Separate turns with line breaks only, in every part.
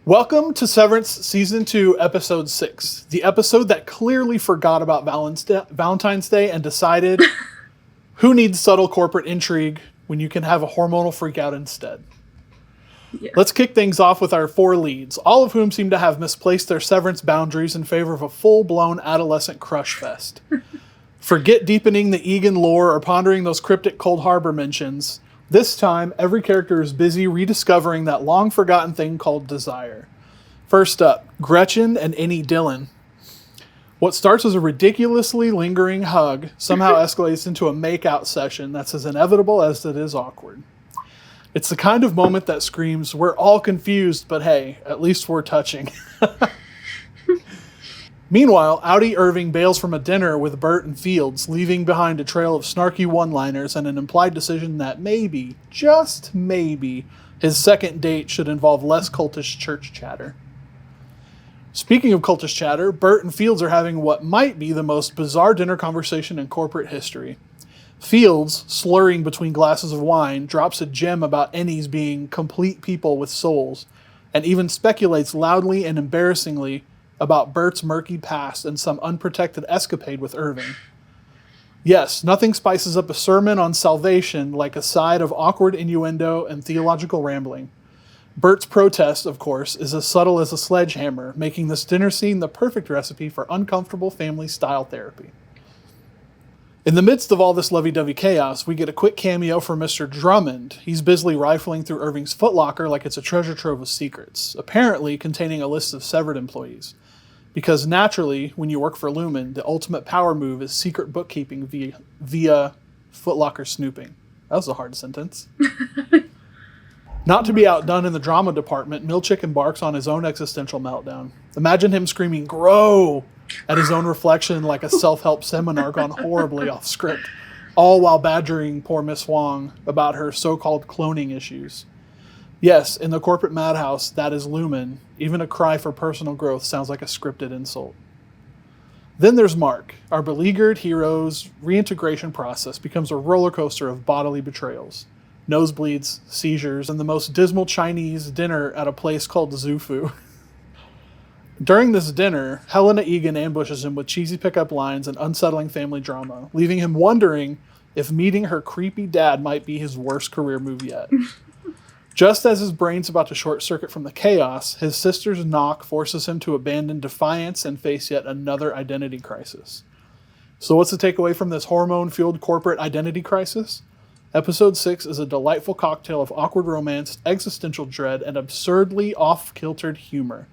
Welcome to Severance Season 2, Episode 6. The episode that clearly forgot about Valentine's Day and decided who needs subtle corporate intrigue when you can have a hormonal freakout instead. Yeah. Let's kick things off with our 4 leads, all of whom seem to have misplaced their severance boundaries in favor of a full-blown adolescent crush fest. Forget deepening the Eagan lore or pondering those cryptic Cold Harbor mentions. This time, every character is busy rediscovering that long-forgotten thing called desire. First up, Gretchen and Innie Dylan. What starts as a ridiculously lingering hug somehow escalates into a make-out session that's as inevitable as it is awkward. It's the kind of moment that screams, we're all confused, but hey, at least we're touching. Meanwhile, Outie Irving bails from a dinner with Bert and Fields, leaving behind a trail of snarky one-liners and an implied decision that maybe, just maybe, his second date should involve less cultish church chatter. Speaking of cultish chatter, Bert and Fields are having what might be the most bizarre dinner conversation in corporate history. Fields, slurring between glasses of wine, drops a gem about Innie's being complete people with souls, and even speculates loudly and embarrassingly about Bert's murky past and some unprotected escapade with Irving. Yes, nothing spices up a sermon on salvation like a side of awkward innuendo and theological rambling. Bert's protest, of course, is as subtle as a sledgehammer, making this dinner scene the perfect recipe for uncomfortable family-style therapy. In the midst of all this lovey-dovey chaos, we get a quick cameo from Mr. Drummond. He's busily rifling through Irving's footlocker like it's a treasure trove of secrets, apparently containing a list of severed employees. Because naturally, when you work for Lumon, the ultimate power move is secret bookkeeping via footlocker snooping. That was a hard sentence. Not to be outdone in the drama department, Milchick embarks on his own existential meltdown. Imagine him screaming, "Grow!" at his own reflection like a self-help seminar gone horribly off script, all while badgering poor Miss Wong about her so-called cloning issues. Yes, in the corporate madhouse that is Lumon, even a cry for personal growth sounds like a scripted insult. Then there's Mark. Our beleaguered hero's reintegration process becomes a roller coaster of bodily betrayals. Nosebleeds, seizures, and the most dismal Chinese dinner at a place called Zufu. During this dinner, Helena Eagan ambushes him with cheesy pickup lines and unsettling family drama, leaving him wondering if meeting her creepy dad might be his worst career move yet. Just as his brain's about to short-circuit from the chaos, his sister's knock forces him to abandon defiance and face yet another identity crisis. So what's the takeaway from this hormone-fueled corporate identity crisis? Episode 6 is a delightful cocktail of awkward romance, existential dread, and absurdly off-kiltered humor.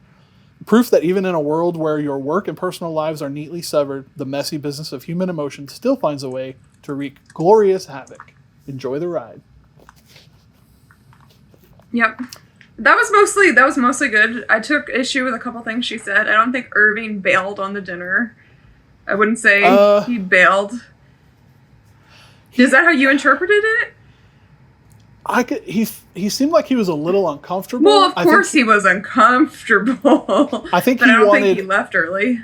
Proof that even in a world where your work and personal lives are neatly severed, the messy business of human emotion still finds a way to wreak glorious havoc. Enjoy the ride.
Yep. That was mostly good. I took issue with a couple things she said. I don't think Irving bailed on the dinner. I wouldn't say he bailed. Is that how you interpreted it?
He seemed like he was a little uncomfortable.
Well, of course he was uncomfortable.
I think
but I don't think he left early.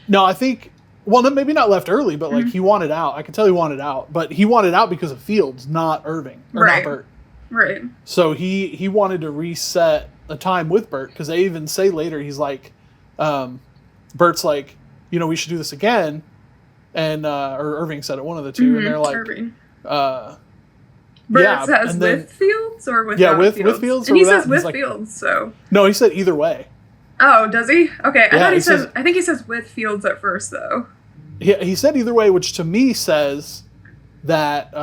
No, I think, well, maybe not left early, but like he wanted out. I can tell he wanted out, but he wanted out because of Fields, not Irving or not Bert.
Right.
So he wanted to reset a time with Bert because they even say later, he's like, Bert's like, we should do this again. And, or Irving said it, one of the two. And they're like,
Irving. Bert says with Fields or without Fields?
With Fields.
And he says with Fields, so.
No, he said either way.
Oh, does he? Okay. I think he says with Fields at first, though.
He said either way, which to me says that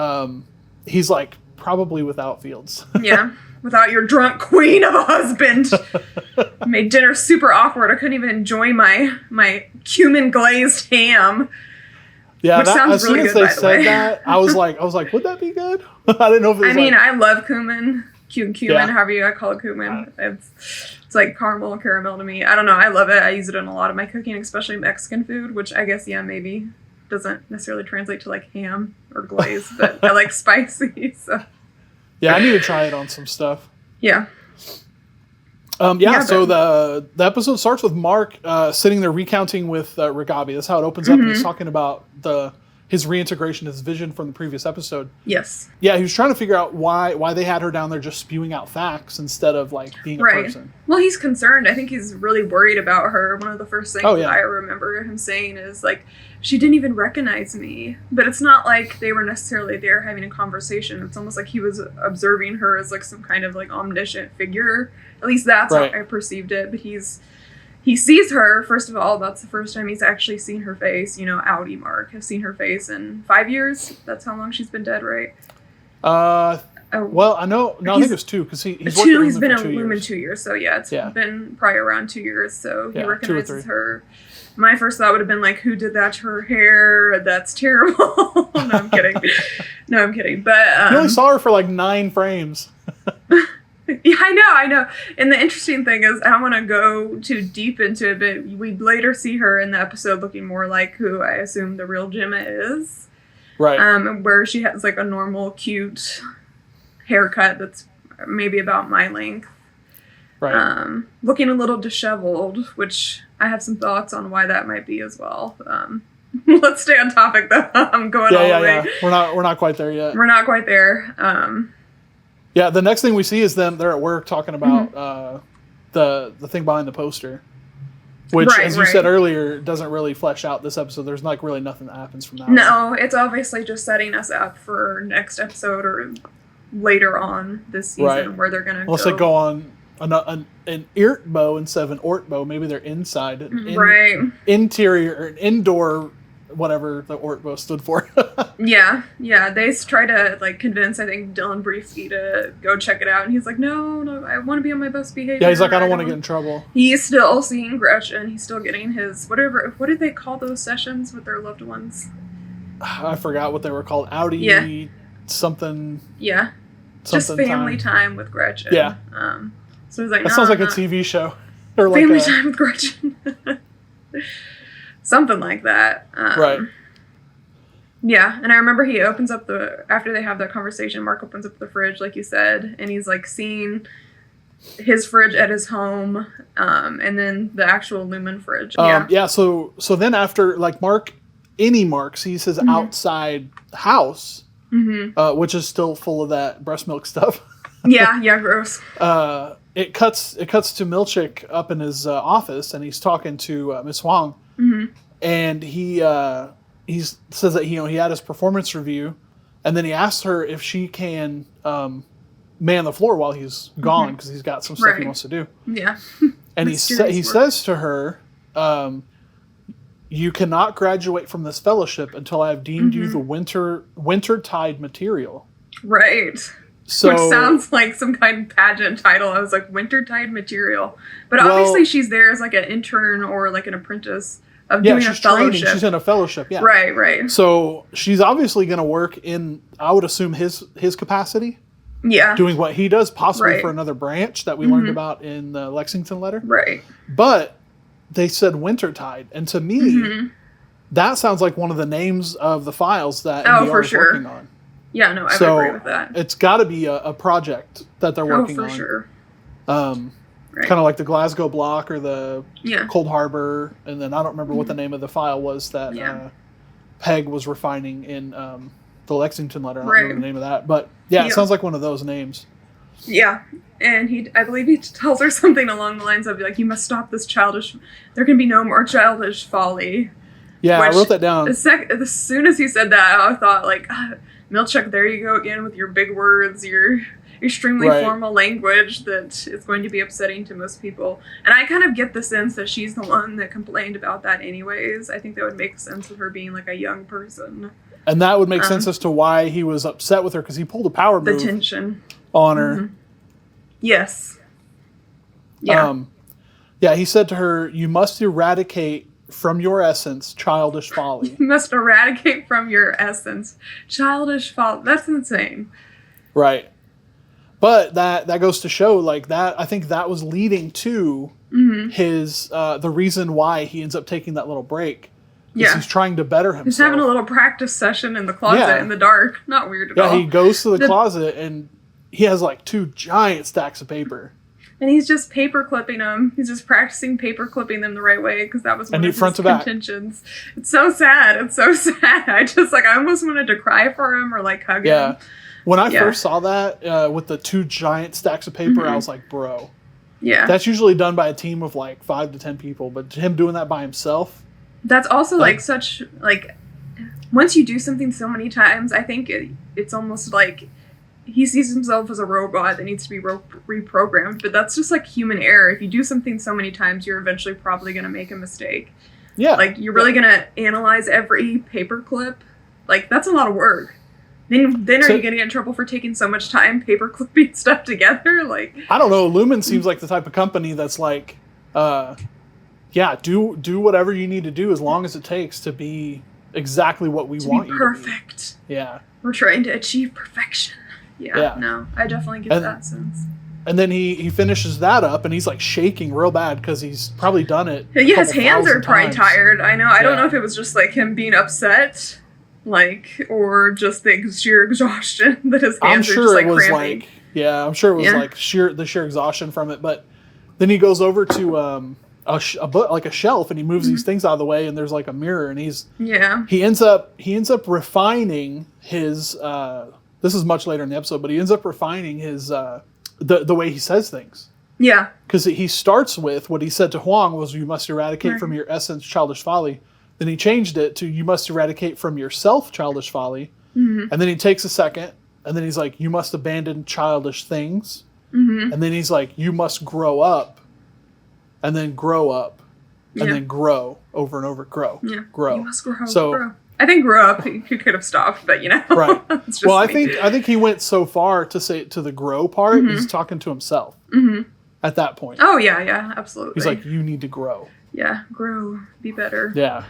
he's like, probably without Fields.
Yeah, without your drunk queen of a husband. Made dinner super awkward. I couldn't even enjoy my cumin glazed ham.
Yeah,
which sounds really good, by the way. As soon as they said
that, I was like, would that be good? I didn't know if it was
I love cumin, however you call it cumin. It's like caramel and caramel to me. I don't know. I love it. I use it in a lot of my cooking, especially Mexican food, which I guess, maybe doesn't necessarily translate to like ham or glaze, but I like spicy. So.
Yeah, I need to try it on some stuff.
Yeah.
So the episode starts with Mark sitting there recounting with Rigabi. That's how it opens up. And he's talking about the his reintegration, his vision from the previous episode.
Yes.
Yeah, he was trying to figure out why they had her down there just spewing out facts instead of like being a person.
Well, he's concerned. I think he's really worried about her. One of the first things that I remember him saying is like, she didn't even recognize me. But it's not like they were necessarily there having a conversation. It's almost like he was observing her as like some kind of like omniscient figure. At least that's how I perceived it. But he sees her, first of all. That's the first time he's actually seen her face. You know, Outie Mark has seen her face in 5 years. That's how long she's been dead, right?
Well, I know. No, I think it was 2 because he's
been in Lumon 2 years. So yeah, it's been probably around 2 years. So he recognizes her. My first thought would have been like, who did that to her hair? That's terrible. No, I'm kidding. But
you only saw her for like 9 frames.
Yeah, I know. And the interesting thing is, I don't want to go too deep into it, but we later see her in the episode looking more like who I assume the real Gemma is.
Right.
Where she has like a normal, cute haircut that's maybe about my length.
Right.
Looking a little disheveled, which I have some thoughts on why that might be as well. Let's stay on topic though. I'm going all the way.
Yeah. We're not quite there yet.
We're not quite there.
Yeah, the next thing we see is them. They're at work talking about the thing behind the poster, which, as you said earlier, doesn't really flesh out this episode. There's like really nothing that happens from that.
No, it's obviously just setting us up for next episode or later on this season where they're gonna. Unless
they go on an Irtbo instead of an Ortbo, maybe they're inside an interior or an indoor. Whatever the Ortbo stood for.
Yeah. They try to like convince, I think, Dylan Briefsky to go check it out, and he's like, no, I want to be on my best behavior.
Yeah, he's like, I don't want to get in trouble.
He's still seeing Gretchen. He's still getting his whatever. What did they call those sessions with their loved ones?
I forgot what they were called. Outie something.
Yeah. Just family time with Gretchen.
Yeah.
So he's like,
that sounds like a TV show. Or like
family time with Gretchen. Something like that.
Right.
Yeah, and I remember he opens up after they have that conversation, Mark opens up the fridge, like you said, and he's like seeing his fridge at his home, and then the actual Lumon fridge.
So then after, like, Innie Mark sees his outside house, which is still full of that breast milk stuff.
Yeah, gross.
It cuts to Milchick up in his office, and he's talking to Miss Huang. And he says that he had his performance review, and then he asks her if she can man the floor while he's gone because he's got some stuff he wants to do.
Yeah,
and he says to her, "You cannot graduate from this fellowship until I have deemed you the wintertide material." Right. So,
which sounds like some kind of pageant title. I was like, wintertide material. But obviously she's there as like an intern or like an apprentice of doing a fellowship.
She's in a fellowship, yeah.
Right.
So she's obviously going to work in, I would assume, his capacity.
Yeah.
Doing what he does, possibly for another branch that we learned about in the Lexington letter.
Right.
But they said wintertide. And to me, that sounds like one of the names of the files that NDR is working on.
Yeah, no, I would agree with that.
It's got to be a project that they're working on.
For sure.
Kind of like the Glasgow block or the Cold Harbor, and then I don't remember what the name of the file was that Peg was refining in the Lexington letter. I don't remember the name of that, but it sounds like one of those names.
Yeah, and I believe he tells her something along the lines of like, "You must stop this childish. There can be no more childish folly."
Yeah, I wrote that down.
As soon as he said that, I thought like. Milchick, there you go again with your big words, your extremely formal language that is going to be upsetting to most people. And I kind of get the sense that she's the one that complained about that anyways. I think that would make sense with her being like a young person.
And that would make sense as to why he was upset with her, because he pulled a power move.
The tension.
On her.
Yes. Yeah.
He said to her, "You must eradicate from your essence, childish folly."
You must eradicate from your essence, childish folly. That's insane.
Right. But that goes to show, like, that, I think that was leading to his, the reason why he ends up taking that little break. Yeah. He's trying to better himself.
He's having a little practice session in the closet in the dark. Not weird at all.
Yeah, he goes to the closet and he has like 2 giant stacks of paper.
And he's just paper clipping them. He's just practicing paper clipping them the right way because that was one of his contentions. It's so sad. It's so sad. I almost wanted to cry for him or like hug him.
When I first saw that with the 2 giant stacks of paper, I was like, bro.
Yeah.
That's usually done by a team of like 5 to 10 people, but him doing that by himself.
That's also like such like once you do something so many times, I think it's almost like he sees himself as a robot that needs to be reprogrammed, but that's just like human error. If you do something so many times, you're eventually probably going to make a mistake. Yeah. Like, you're really going to analyze every paper clip. Like, that's a lot of work. Then are you going to get in trouble for taking so much time paper clipping stuff together? Like,
I don't know. Lumon seems like the type of company that's like, do whatever you need to do as long as it takes to be exactly what we want you to be.
Perfect.
Yeah.
We're trying to achieve perfection. Yeah, no, I definitely get that sense.
And then he finishes that up, and he's like shaking real bad because he's probably done it.
Yeah, his hands are probably tired. I know. I don't know if it was just like him being upset, like, or just the sheer exhaustion that his hands are just like cramping.
I'm sure it was like the sheer exhaustion from it. But then he goes over to a shelf, and he moves these things out of the way, and there's like a mirror, and he ends up refining his. This is much later in the episode, but he ends up refining his the way he says things. Yeah. Because he starts with what he said to Huang was, you must eradicate from your essence childish folly. Then he changed it to, you must eradicate from yourself childish folly. Mm-hmm. And then he takes a second, and then he's like, you must abandon childish things. Mm-hmm. And then he's like, you must grow up, and then grow up, and then grow over and over. Grow. You must grow. Grow.
I think grow up he could have stopped, but
right. Well, I think he went so far to say to the grow part. Mm-hmm. He's talking to himself at that point.
Oh yeah, absolutely.
He's like, you need to grow.
Yeah, grow, be better.
Yeah,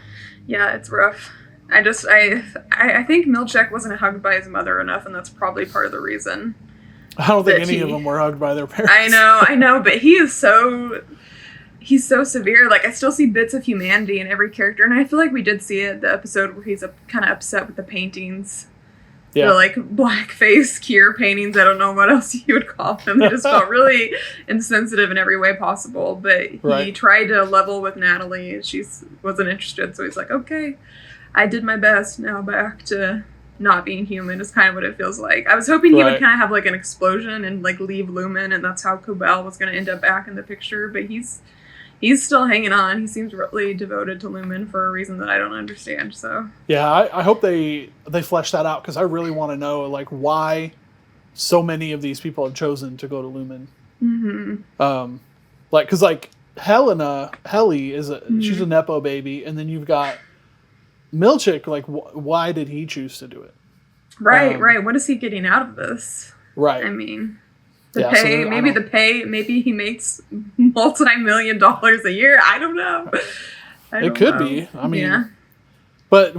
it's rough. I think Milchick wasn't hugged by his mother enough, and that's probably part of the reason.
I don't think any of them were hugged by their parents.
I know, but he's so severe. Like, I still see bits of humanity in every character, and I feel like we did see it the episode where he's kind of upset with the paintings. Yeah. The, like, blackface cure paintings. I don't know what else you would call them. They just felt really insensitive in every way possible. But he tried to level with Natalie. She wasn't interested, so he's like, okay, I did my best. Now back to not being human is kind of what it feels like. I was hoping he would kind of have, like, an explosion and, like, leave Lumon, and that's how Kubel was going to end up back in the picture. But he's still hanging on. He seems really devoted to Lumon for a reason that I don't understand. So
yeah, I hope they flesh that out, because I really want to know, like, why so many of these people have chosen to go to Lumon. Mm-hmm. Because Helena Helly she's a nepo baby, and then you've got Milchick. Like, why did he choose to do it?
Right. What is he getting out of this? Right. I mean. Maybe he makes multi-million dollars a year. I don't know.
It could be. I mean, but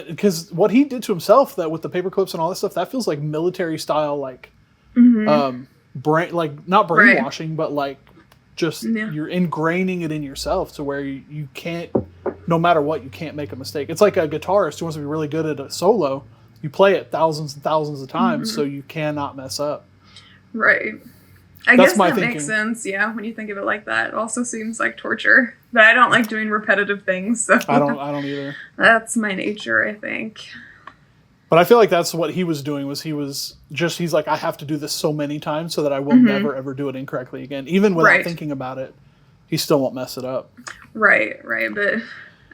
because what he did to himself, that with the paper clips and all that stuff, that feels like military style, like, not brainwashing, but like just you're ingraining it in yourself to where you can't, no matter what, you can't make a mistake. It's like a guitarist who wants to be really good at a solo. You play it thousands and thousands of times, so you cannot mess up.
Right. I guess that makes sense, yeah, when you think of it like that. It also seems like torture. But I don't like doing repetitive things, so
I don't either.
That's my nature, I think.
But I feel like that's what he was doing, he's like, I have to do this so many times so that I will never ever do it incorrectly again. Even without thinking about it, he still won't mess it up. Right, but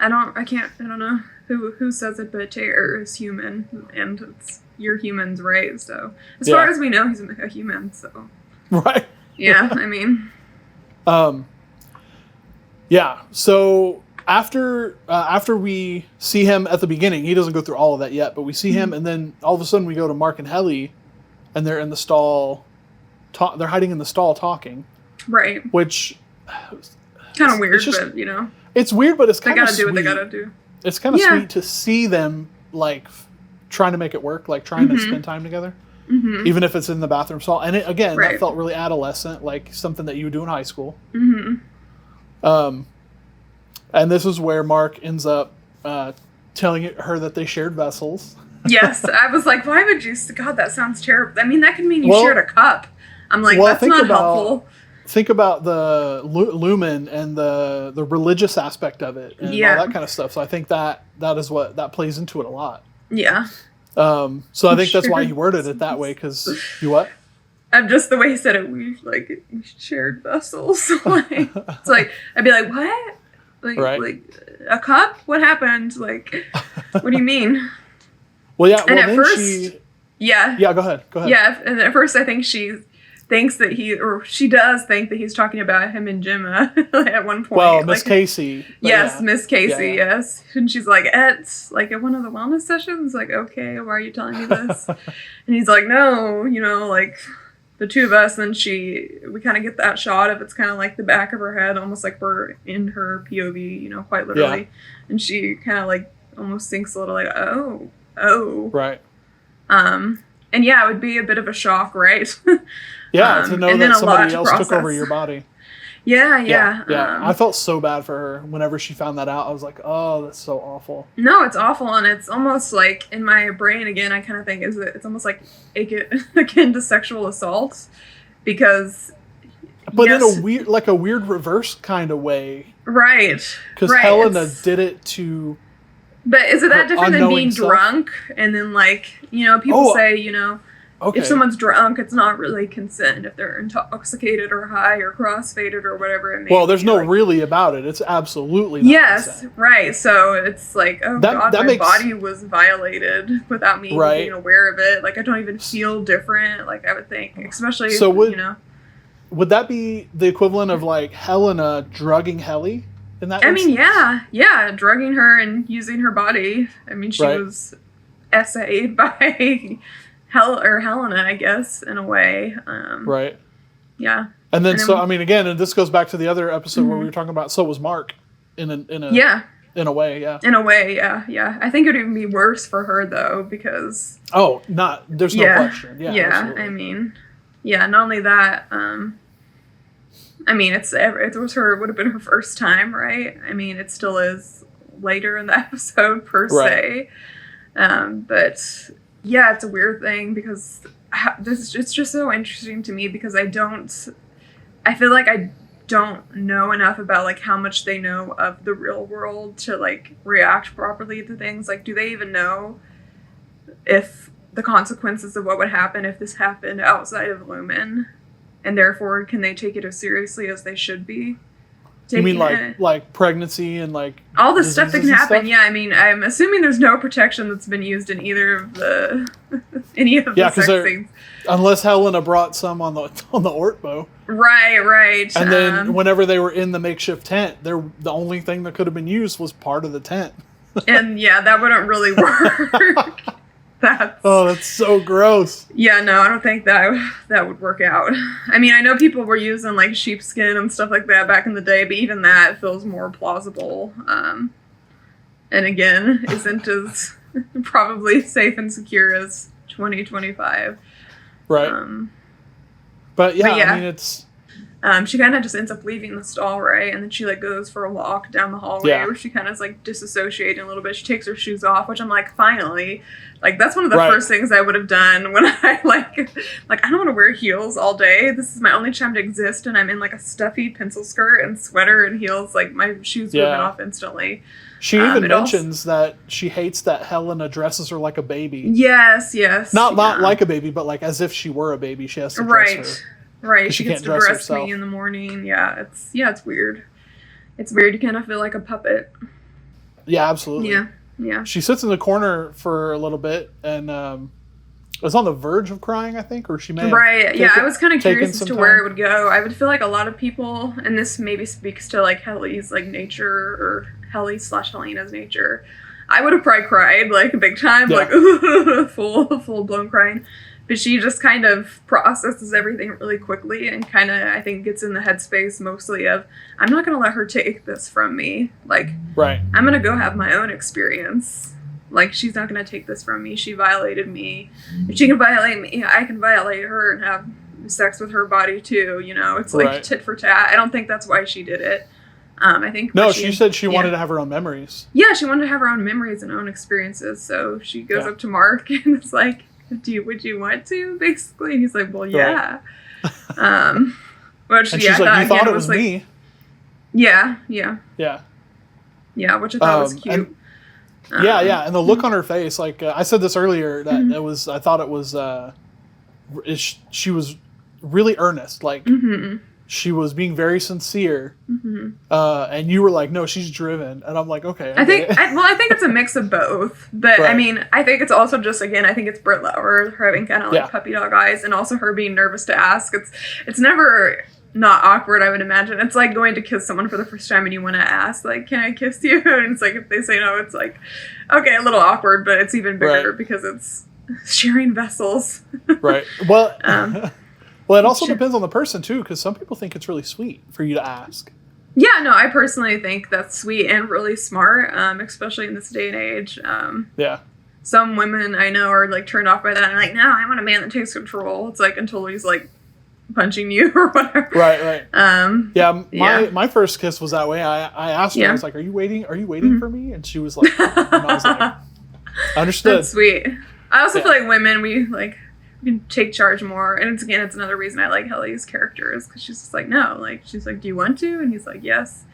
I don't know who says it, but Taylor is human, and you're humans, right? So as far as we know, he's a human, so right. Yeah, I mean, so after we see him at the beginning, he doesn't go through all of that yet, but we see him, and then all of a sudden we go to Mark and Helly, and they're in the stall. They're hiding in the stall talking. Right. Which
kind of weird, but
it's weird, but it's kind of sweet.
They gotta do what they gotta do.
It's kind of sweet to see them like trying to make it work, like trying to spend time together, even if it's in the bathroom stall. And that felt really adolescent, like something that you would do in high school. And this is where Mark ends up telling her that they shared vessels.
Yes, I was like, why would you? God, that sounds terrible. I mean, that could mean you shared a cup. I'm like, that's not helpful.
think about the Lumon and the religious aspect of it and all that kind of stuff. So I think that is what that plays into it a lot.
Yeah.
So I think that's why he worded it that way. Because you what?
Just the way he said it, we shared vessels. Like, it's like I'd be like, what? Like a cup? What happened? Like, what do you mean?
Well, yeah.
And
well,
at first, yeah.
Go ahead.
Yeah, and at first I think she thinks that she does think that he's talking about him and Gemma at one point.
Well, Miss Casey.
Yes, Miss Casey, yes. And she's like, at one of the wellness sessions? Like, okay, why are you telling me this? And he's like, no, like the two of us. And we kind of get that shot of it's kind of like the back of her head, almost like we're in her POV, quite literally. Yeah. And she kind of like almost thinks a little like, oh.
Right.
And yeah, it would be a bit of a shock, right?
Yeah, to know that somebody else took over your body.
Yeah.
I felt so bad for her whenever she found that out. I was like, oh, that's so awful.
No, it's awful, and it's almost like in my brain again. I kind of think it's almost like akin to sexual assault, because.
But in a weird reverse kind of way,
right?
Because Helena did it to.
But is it that different than being drunk? And then people say okay. If someone's drunk, it's not really consent. If they're intoxicated or high or crossfaded or whatever it may be.
Well, there's no really about it. It's absolutely not consent.
Right. So it's like, oh God, my body was violated without me being aware of it. Like, I don't even feel different. Like, I would think, especially
would that be the equivalent of like Helena drugging Helly?
Yeah, drugging her and using her body. I mean, she was essayed by Helena, I guess, in a way.
Right.
Yeah.
And then again, and this goes back to the other episode where we were talking about. So was Mark, in a way, yeah.
In a way, yeah. I think it would even be worse for her though, because
there's no question. Yeah.
Absolutely. I mean, not only that. It would have been her first time, right? I mean, it still is later in the episode per se. But yeah, it's a weird thing because it's just so interesting to me because I feel like I don't know enough about like how much they know of the real world to like react properly to things. Like, do they even know if the consequences of what would happen if this happened outside of Lumon? And therefore, can they take it as seriously as they should be?
You mean like pregnancy and like
all the stuff that can happen? Stuff? Yeah, I mean, I'm assuming there's no protection that's been used in either of any of the sex scenes.
Unless Helena brought some on the Ortbo.
Right.
And then whenever they were in the makeshift tent, the only thing that could have been used was part of the tent.
And yeah, that wouldn't really work.
That's so gross.
Yeah, no, I don't think that would work out. I mean, I know people were using like sheepskin and stuff like that back in the day, but even that feels more plausible. And again, isn't as probably safe and secure as 2025.
Right. But I mean, it's.
She kind of just ends up leaving the stall, right? And then she like goes for a walk down the hallway where she kind of is like disassociating a little bit. She takes her shoes off, which I'm like, finally. Like, that's one of the first things I would have done when I like I don't want to wear heels all day. This is my only time to exist, and I'm in like a stuffy pencil skirt and sweater and heels. Like, my shoes would have been off instantly.
She even mentions that she hates that Helena dresses her like a baby.
Yes.
Not like a baby, but like as if she were a baby. She has to dress her.
Right, she gets to dress me in the morning. Yeah, it's weird. It's weird. You kind of feel like a puppet.
Yeah, absolutely.
Yeah.
She sits in the corner for a little bit and was on the verge of crying, I think, or she may have
I was kind of curious as to where it would go. I would feel like a lot of people, and this maybe speaks to like Helly's like nature or Helly/Helena's nature. I would have probably cried like big time, like full blown crying. But she just kind of processes everything really quickly and kind of, I think, gets in the headspace mostly of, I'm not going to let her take this from me. Like, I'm going to go have my own experience. Like, she's not going to take this from me. She violated me. If she can violate me, I can violate her and have sex with her body too. It's like tit for tat. I don't think that's why she did it. I think.
No, she said she wanted to have her own memories.
Yeah, she wanted to have her own memories and own experiences. So she goes up to Mark and it's like, would you want to, basically? And he's like, well, yeah. Which,
And
yeah,
she's like,
that
you thought
again
it was
like,
me.
Yeah.
Yeah,
Which I thought was cute.
Yeah. And the look on her face, like I said this earlier, that I thought it was, she was really earnest. Like, she was being very sincere. And you were like, no, she's driven. And I'm like, okay.
I think it's a mix of both. But, I mean, I think it's also just, again, I think it's Britt Lauer, her having kind of like puppy dog eyes, and also her being nervous to ask. It's never not awkward, I would imagine. It's like going to kiss someone for the first time and you want to ask, like, can I kiss you? And it's like, if they say no, it's like, okay, a little awkward, but it's even bigger because it's sharing vessels.
Right. Well, well, it also depends on the person, too, because some people think it's really sweet for you to ask.
Yeah, no, I personally think that's sweet and really smart, especially in this day and age.
Yeah.
Some women I know are, like, turned off by that and like, no, I want a man that takes control. It's like, until he's, like, punching you or whatever.
Right. My first kiss was that way. I asked her, I was like, are you waiting for me? And she was like, and I was like, I understood.
That's sweet. I also feel like women, we can take charge more. And it's another reason I like Helly's character is because she's just like, no, like, she's like, do you want to? And he's like, yes.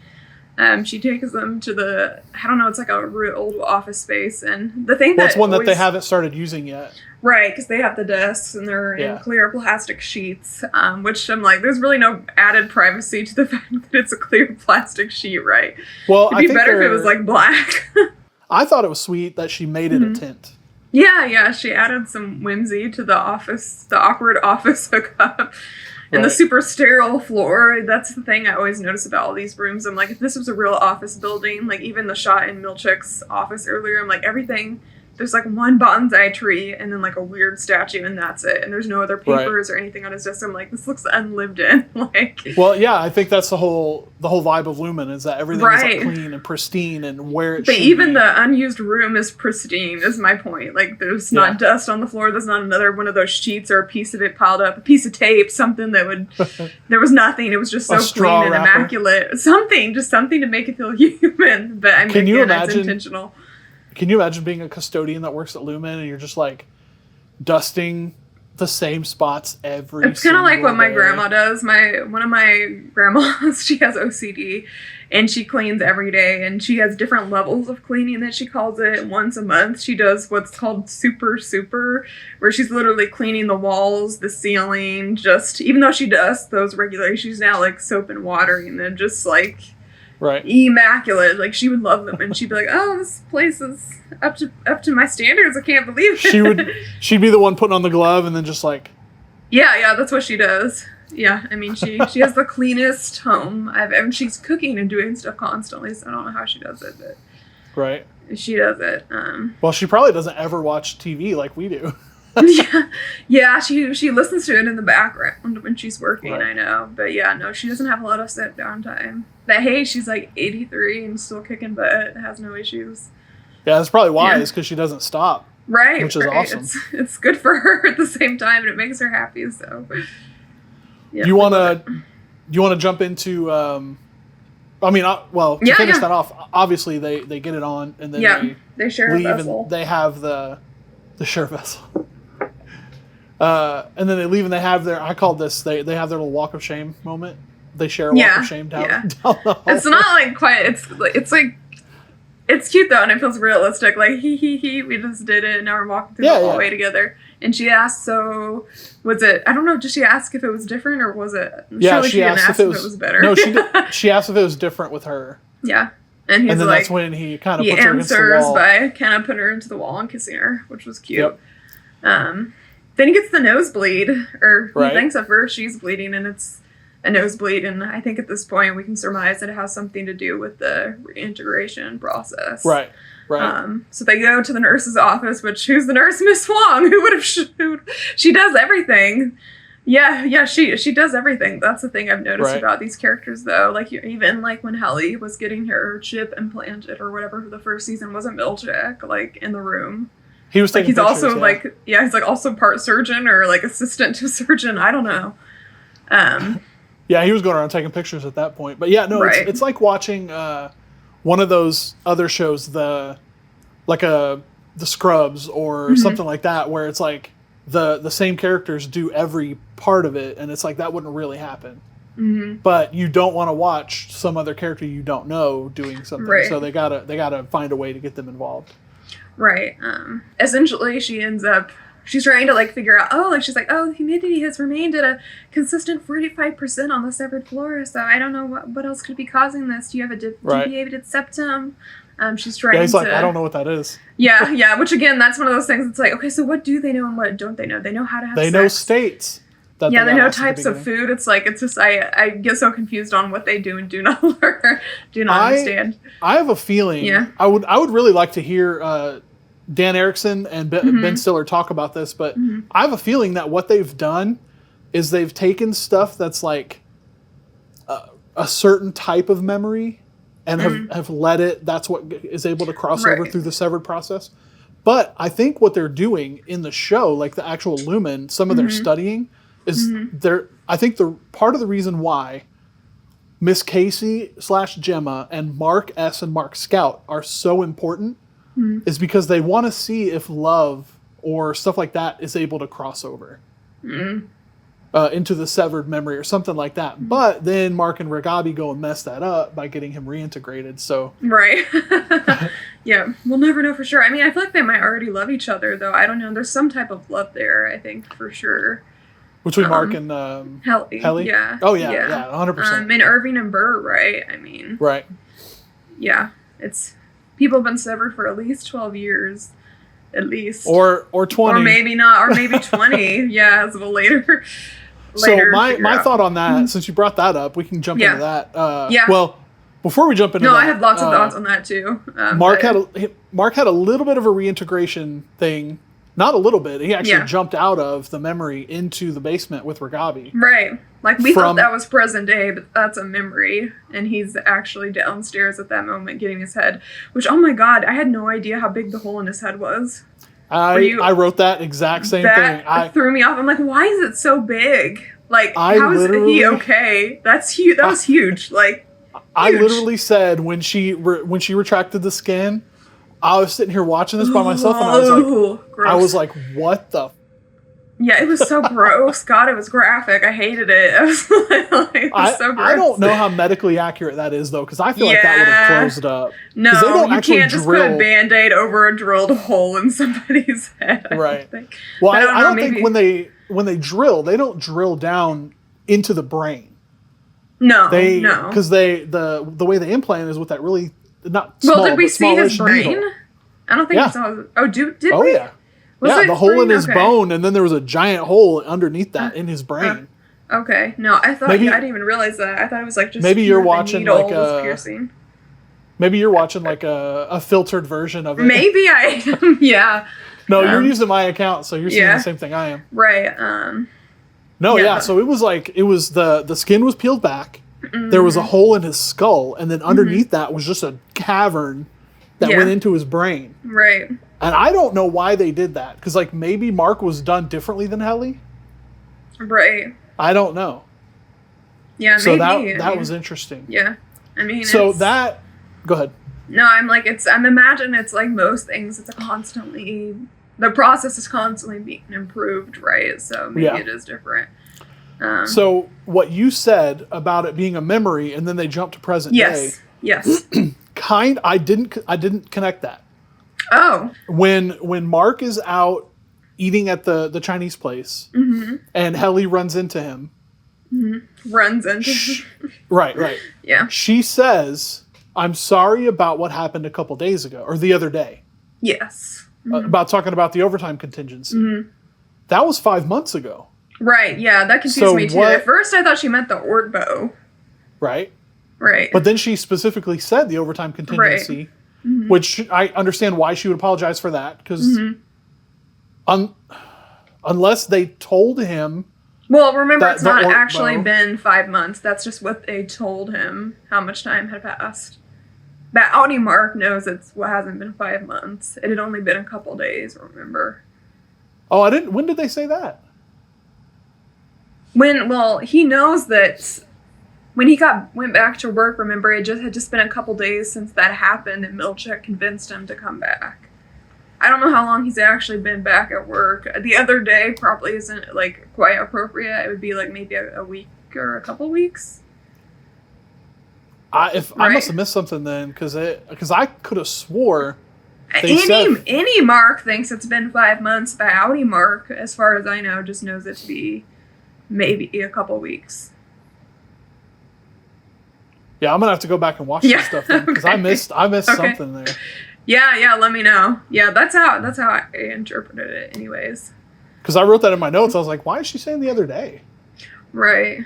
She takes them to it's like a real old office space. And the thing
it's one that they haven't started using yet.
Right, because they have the desks and they're in clear plastic sheets, which I'm like, there's really no added privacy to the fact that it's a clear plastic sheet, right?
Well,
it'd be better if it was like black.
I thought it was sweet that she made it a tint.
Yeah, she added some whimsy to the awkward office hookup. And the super sterile floor, that's the thing I always notice about all these rooms. I'm like, if this was a real office building, like even the shot in Milchick's office earlier, I'm like, everything, there's like one bonsai tree and then like a weird statue and that's it. And there's no other papers or anything on his desk. I'm like, this looks unlived in.
Well, yeah, I think that's the whole vibe of Lumon is that everything is like clean and pristine and where it should be. But
even the unused room is pristine, is my point. Like, there's not dust on the floor. There's not another one of those sheets or a piece of it piled up, a piece of tape, something that would... There was nothing. It was just so clean and immaculate. Something to make it feel human. But I mean, it's intentional.
Can you imagine being a custodian that works at Lumon and you're just like dusting the same spots every
It's kind of like what my grandma does. One of my grandmas, she has OCD and she cleans every day and she has different levels of cleaning that she calls it. Once a month she does what's called super, where she's literally cleaning the walls, the ceiling, just even though she does those regularly, she's now like soap and watering them, just like immaculate. Like, she would love them and she'd be like, oh, this place is up to my standards. I can't believe it.
She'd be the one putting on the glove and then just like
yeah, that's what she does. Yeah, I mean, she has the cleanest home I've ever. She's cooking and doing stuff constantly, so I don't know how she does it, but she does it.
Well, she probably doesn't ever watch TV like we do.
yeah, she listens to it in the background when she's working. I know, but yeah, no, she doesn't have a lot of sit down time. But hey, she's like 83 and still kicking butt, has no issues.
Yeah, that's probably why. Is because she doesn't stop.
Right,
which is awesome.
It's good for her at the same time, and it makes her happy. So,
yeah. You wanna jump into? To finish that off, obviously they get it on, and then
they share
leave
a vessel.
And they have the share vessel. And then they leave and they have their, I called this, they have their little walk of shame moment. They share a walk of shame down the hall.
It's not like quite, it's like, it's cute though, and it feels realistic. Like, we just did it, and now we're walking through the hallway together. And she asked, so, was it, I don't know, did she ask if it was different, or was it,
surely
she didn't ask if it was better.
No, she asked if it was different with her.
Yeah. And he's
then
like,
that's when he kind of puts her against the wall. He answers
by kind of putting her into the wall and kissing her, which was cute. Yep. Then he gets the nosebleed, or he thinks at first she's bleeding and it's a nosebleed, and I think at this point we can surmise that it has something to do with the reintegration process. Right. So they go to the nurse's office, which, who's the nurse? Miss Wong, who would have she does everything. Yeah, she does everything. That's the thing I've noticed about these characters, though. Like, even like when Helly was getting her chip implanted or whatever for the first season, wasn't Milchick like in the room?
He was taking
he's
pictures,
also like he's like also part surgeon or like assistant to surgeon. I don't know.
Yeah, he was going around taking pictures at that point. But yeah, no, it's like watching one of those other shows, the Scrubs or something like that, where it's like the same characters do every part of it, and it's like that wouldn't really happen. but you don't want to watch some other character you don't know doing something.
Right.
So they gotta find a way to get them involved.
Right. Essentially, she's trying to like figure out, the humidity has remained at a consistent 45% on the severed floor, so I don't know what else could be causing this. Do you have a deviated septum? She's trying
he's like, I don't know what that is.
Yeah, which again, that's one of those things. It's like, okay, so what do they know and what don't they know? They know how to have sex.
They know states.
They know types of food. It's like, it's just, I get so confused on what they do and do not learn, do not understand.
I have a feeling, I would really like to hear Dan Erickson and Ben Stiller talk about this, but I have a feeling that what they've done is they've taken stuff that's like a certain type of memory and have let it, that's what is able to cross over through the severed process. But I think what they're doing in the show, like the actual Lumon, some of their studying is I think the part of the reason why Miss Casey / Gemma and Mark S and Mark Scout are so important is because they want to see if love or stuff like that is able to cross over into the severed memory or something like that. But then Mark and Ragabi go and mess that up by getting him reintegrated. So
right. Yeah, we'll never know for sure. I mean, I feel like they might already love each other, though. I don't know. There's some type of love there, I think, for sure.
Between Mark and
Helly? Yeah.
Oh, yeah, 100%.
And Irving and Burr, right? I mean...
Right.
Yeah, it's... People have been severed for at least 12 years. At least.
Or 20.
Or maybe not. Or maybe 20. Yeah, as of a later...
So my thought on that, since you brought that up, we can jump into that. Well, before we jump into that...
No, I have lots of thoughts on that, too.
Mark had a little bit of a reintegration thing. Not a little bit. He actually jumped out of the memory into the basement with Ragabi.
Right. Like, we thought that was present day, but that's a memory. And he's actually downstairs at that moment getting his head. Which, oh my god, I had no idea how big the hole in his head was.
I wrote that exact same thing.
That threw me off. I'm like, why is it so big? Like, how is he okay? That's huge. That was huge. Like, huge.
I literally said when she retracted the skin, I was sitting here watching this by myself, and I was like, what the?
Yeah, it was so gross. God, it was graphic. I hated it. It was so gross.
I don't know how medically accurate that is, though, because I feel like that would have closed up.
No, you can't just put a Band-Aid over a drilled hole in somebody's head.
Right. Well, I don't think when they drill, they don't drill down into the brain.
No,
because the way they implant is with that really not small.
Well, did we see his brain?
Needle.
I don't think we saw. Did we?
Oh yeah. The hole in his bone, and then there was a giant hole underneath that in his brain.
Okay. No, I thought I didn't even realize that. I thought it was like just
maybe you're watching like
piercing.
Maybe you're watching like a filtered version of it.
Maybe I am. Yeah.
No, you're using my account, so you're seeing the same thing I am.
Right.
So it was the skin was peeled back. There was a hole in his skull, and then underneath that was just a cavern that went into his brain.
Right.
And I don't know why they did that, because like maybe Mark was done differently than Helly.
Right.
I don't know.
Yeah,
so
maybe.
that was interesting.
Yeah, I mean.
So that. Go ahead.
No, I'm imagining it's like most things. It's the process is constantly being improved, right? So maybe it is different.
So what you said about it being a memory, and then they jump to present day.
Yes.
I didn't connect that.
Oh.
When Mark is out eating at the Chinese place, and Helly runs into him.
Runs into him.
Right.
Yeah.
She says, "I'm sorry about what happened a couple days ago, or the other day."
Yes.
About talking about the overtime contingency. That was 5 months ago.
Right, yeah, that confused me too. At first I thought she meant the Ordbo.
Right.
Right.
But then she specifically said the overtime contingency, which I understand why she would apologize for that, because unless they told him...
Well, remember, it's not actually been 5 months. That's just what they told him, how much time had passed. That Outie Mark knows it hasn't been 5 months. It had only been a couple days, remember.
Oh, I didn't... When did they say that?
He knows that when he went back to work, remember, it had just been a couple days since that happened, and Milchick convinced him to come back. I don't know how long he's actually been back at work. The other day probably isn't, like, quite appropriate. It would be, like, maybe a week or a couple weeks.
I must have missed something then, because I could have swore
Any Mark thinks it's been 5 months, but Outie Mark, as far as I know, just knows it to be maybe a couple weeks.
Yeah, I'm gonna have to go back and watch this stuff then, because I missed something there.
Yeah, let me know. Yeah, that's how I interpreted it anyways.
Because I wrote that in my notes. I was like, why is she saying the other day?
Right.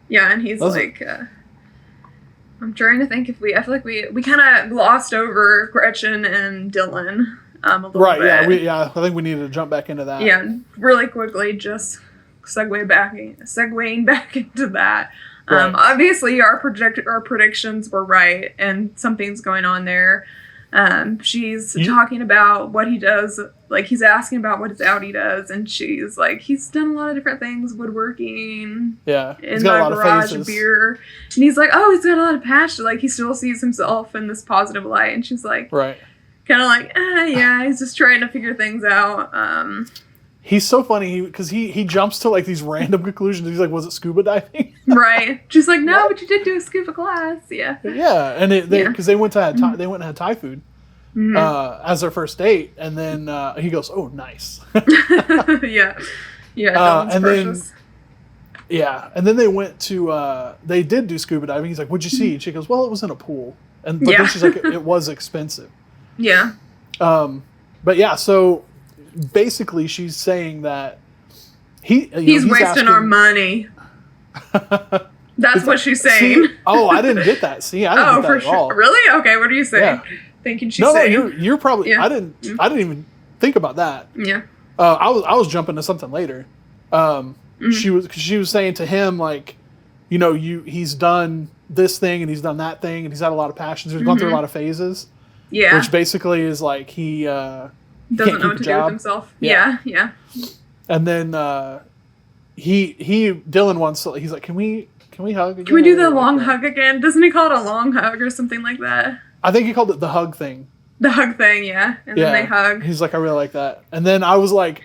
Yeah, and he's like, I'm trying to think if I feel like we kind of glossed over Gretchen and Dylan a little bit.
Yeah, I think we needed to jump back into that.
Yeah, really quickly, just segueing back into that.
Right.
Obviously, our predictions were right, and something's going on there. She's talking about what he does. Like, he's asking about what his Outie does, and she's like, he's done a lot of different things, woodworking.
Yeah,
in my garage, beer. And he's like, oh, he's got a lot of passion. Like, he still sees himself in this positive light, and she's like,
right,
kind of like, yeah, he's just trying to figure things out.
He's so funny because he jumps to like these random conclusions. He's like, was it scuba diving?
Right. She's like, no, but you did do a scuba class. Yeah.
Yeah, and because they went and had Thai food as their first date, and then he goes, oh, nice.
Yeah.
And precious. Then they went to they did do scuba diving. He's like, what'd you see? And she goes, well, it was in a pool, but then she's like, it was expensive.
Yeah.
But yeah, so basically she's saying that he's
wasting
asking,
our money. That's what she's saying.
See, I didn't get that. See, I didn't get that at all.
Really? Okay, what are you saying?
Yeah.
Thinking she's saying?
No, you're probably. Yeah. I didn't even think about that.
Yeah.
I was jumping to something later. She was saying to him, like, he's done this thing and he's done that thing and he's had a lot of passions. He's gone through a lot of phases.
Yeah.
Which basically is like he
doesn't know what to do with himself. Yeah.
And then Dylan wants to, he's like, can we hug again?
Can we do the long hug again? Doesn't he call it a long hug or something like that?
I think he called it the hug thing.
The hug thing, yeah. And then they hug.
He's like, I really like that. And then I was like,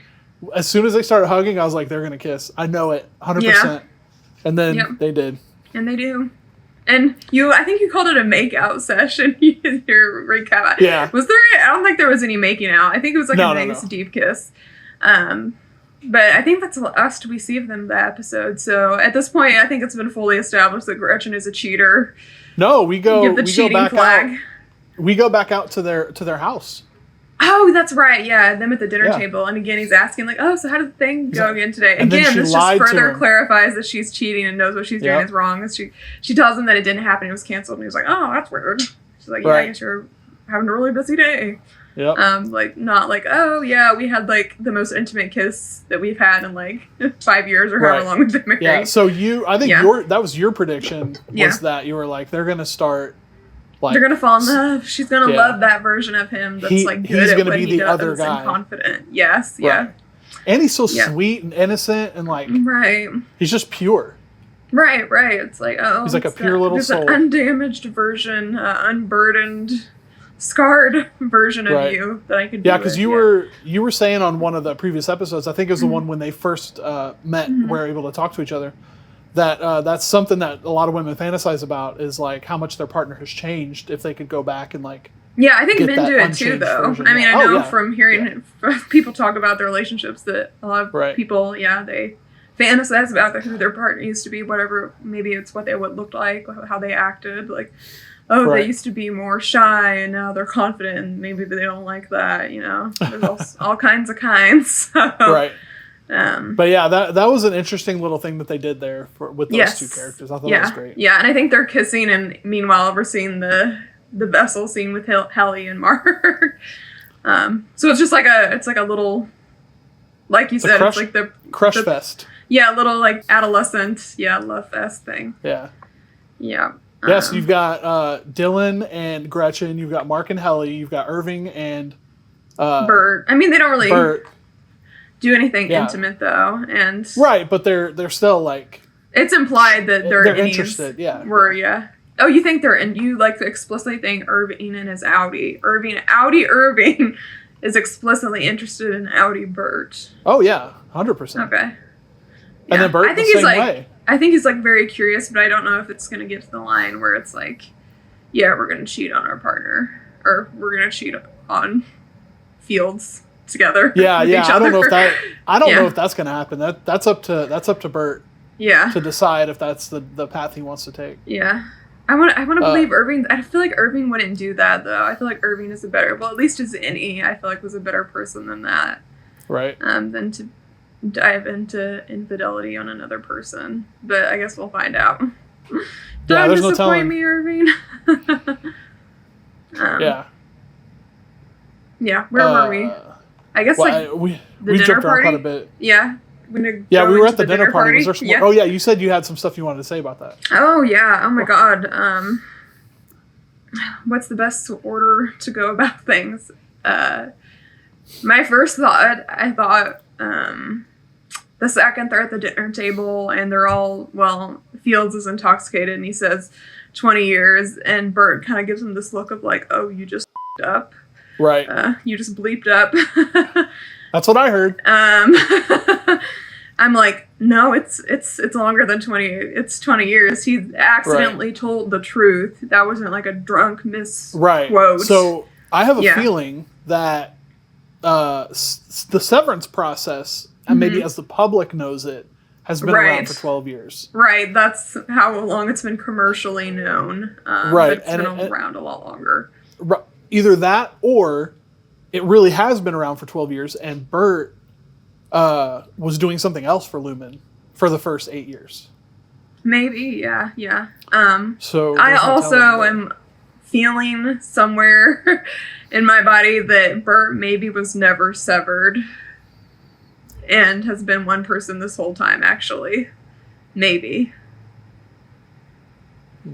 as soon as they started hugging, I was like, they're going to kiss. I know it, 100%. Yeah. And then they did. And they
do. And I think you called it a make-out session. Your recap.
Yeah.
Was there? I don't think there was any making out. I think it was like a nice deep kiss. But I think that's the last we see of them that episode. So at this point, I think it's been fully established that Gretchen is a cheater.
No, we go back
flag.
Out. We go back out to their house.
Oh, that's right. Yeah, them at the dinner table. And again, he's asking, like, oh, so how did the thing go again today?
And
again, this just further clarifies that she's cheating and knows what she's doing is wrong. And she tells him that it didn't happen. It was canceled. And he was like, oh, that's weird. She's like, yeah, I guess you're having a really busy day.
Yep.
Like, not like, oh, yeah, we had, like, the most intimate kiss that we've had in, like, 5 years or however long we've been married.
Yeah, so I think that was your prediction, was that you were like, they're going to start, like...
They're going to fall in love. She's going to love that version of him that's, like, good at what he does and confident. Yes, yeah.
And he's so sweet and innocent and, like...
Right.
He's just pure.
Right. It's like, oh...
He's like a pure little soul.
An undamaged version, unburdened... scarred version of you that I could do.
Yeah, because you were saying on one of the previous episodes, I think it was the one when they first met, were able to talk to each other, that that's something that a lot of women fantasize about, is like how much their partner has changed if they could go back and like...
Yeah, I think men do it too, though. Version. I mean, I know from hearing people talk about their relationships that a lot of people, they fantasize about who their partner used to be, whatever, maybe it's what they would look like, how they acted, like... Oh, they used to be more shy, and now they're confident, and maybe they don't like that, There's all kinds of kinds. So,
right. But yeah, that was an interesting little thing that they did there with those two characters. I thought that was great.
Yeah, and I think they're kissing, and meanwhile, we're seeing the vessel scene with Helly and Mark. So it's just like a little, like you said, it's like the
crush fest.
Yeah, a little like adolescent, love fest thing.
Yeah.
Yeah.
Yeah, so you've got Dylan and Gretchen, you've got Mark and Helly, you've got Irving and
Bert. I mean, they don't really do anything
Yeah.
intimate though, and
right, but they're still like,
it's implied that they're
interested. Yeah.
Oh, you think they're in? You like explicitly think Irving and his Outie Irving is explicitly interested in Outie Bert.
Oh yeah, 100%.
Okay.
And then Bert,
I think
the
he's
same
like,
way.
I think he's like very curious, but I don't know if it's gonna get to the line where it's like, yeah, we're gonna cheat on our partner, or we're gonna cheat on Fields together.
Yeah. I don't know if that's gonna happen. That's up to Bert.
Yeah.
To decide if that's the path he wants to take.
Yeah. I want to believe Irving. I feel like Irving wouldn't do that though. I feel like Irving is at least as Innie, I feel like was a better person than that.
Right.
Than to dive into infidelity on another person. But I guess we'll find out. Don't
there's no telling.
Me, Irving.
Yeah.
Yeah. Where were we? I guess
we jumped around quite a bit.
Yeah.
We were at the dinner party. Was there some more? Oh yeah, you said you had some stuff you wanted to say about that.
Oh yeah. Oh my god. What's the best order to go about things? My first thought, I thought, the second they're at the dinner table and they're all, Fields is intoxicated and he says 20 years, and Bert kind of gives him this look of like, oh, you just f***ed up.
Right.
You just bleeped up.
That's what I heard.
I'm like, no, it's longer than 20. It's 20 years. He accidentally told the truth. That wasn't like a drunk misquote.
Right. So I have a feeling that the severance process, and maybe as the public knows it, has been around for 12 years. Right.
That's how long it's been commercially known. Right. It's been around a lot longer.
Either that, or it really has been around for 12 years, and Bert was doing something else for Lumon for the first 8 years.
Maybe, yeah.
So
I also am feeling somewhere in my body that Bert maybe was never severed and has been one person this whole time, actually. Maybe.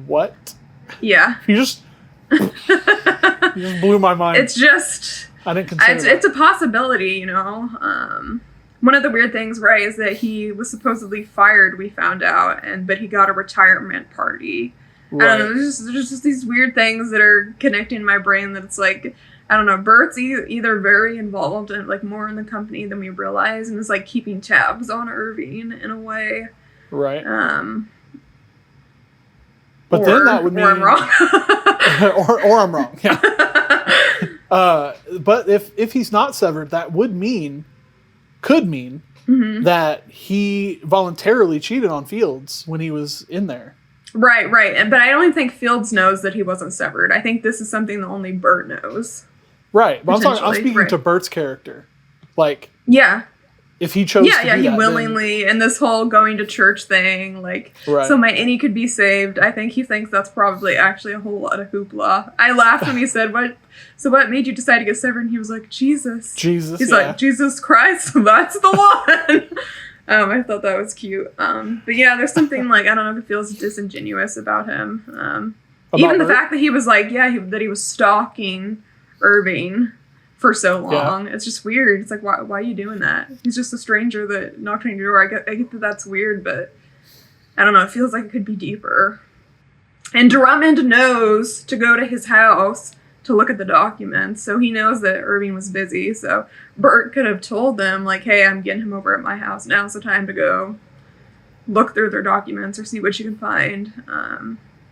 What?
Yeah.
You just blew my mind.
It's just...
I didn't consider
it's a possibility, you know. One of the weird things, right, is that he was supposedly fired, we found out, but he got a retirement party. Right. I don't know, there's just these weird things that are connecting my brain that it's like, I don't know, Bert's either very involved and like more in the company than we realize, and is like keeping tabs on Irving in a way.
Right. But then that would mean...
Or I'm wrong.
or I'm wrong, yeah. But if he's not severed, that could mean that he voluntarily cheated on Fields when he was in there.
Right. But I don't even think Fields knows that he wasn't severed. I think this is something that only Bert knows.
Right. But I'm speaking to Bert's character. Like,
yeah.
If he chose to do that,
he willingly, and this whole going to church thing, like, so my Innie could be saved. I think he thinks that's probably actually a whole lot of hoopla. I laughed when he said, what made you decide to get severed? And he was like, Jesus. He's like, Jesus Christ, that's the one. I thought that was cute. But yeah, there's something like, I don't know if it feels disingenuous about him. Even the fact that he was like, that he was stalking Irving for so long. It's just weird. It's like, why are you doing that? He's just a stranger that knocked on your door. I get that that's weird, but I don't know. It feels like it could be deeper. And Drummond knows to go to his house to look at the documents, so he knows that Irving was busy. So Bert could have told them, like, hey, I'm getting him over at my house. Now's the time to go look through their documents or see what you can find.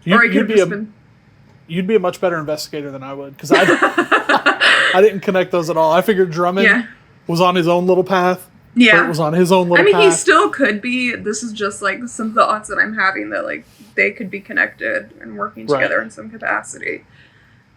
You'd be a much better investigator than I would, because I didn't connect those at all. I figured Drummond was on his own little path. Yeah. Bert was on his own little path.
He still could be. This is just like some thoughts that I'm having that like they could be connected and working together in some capacity.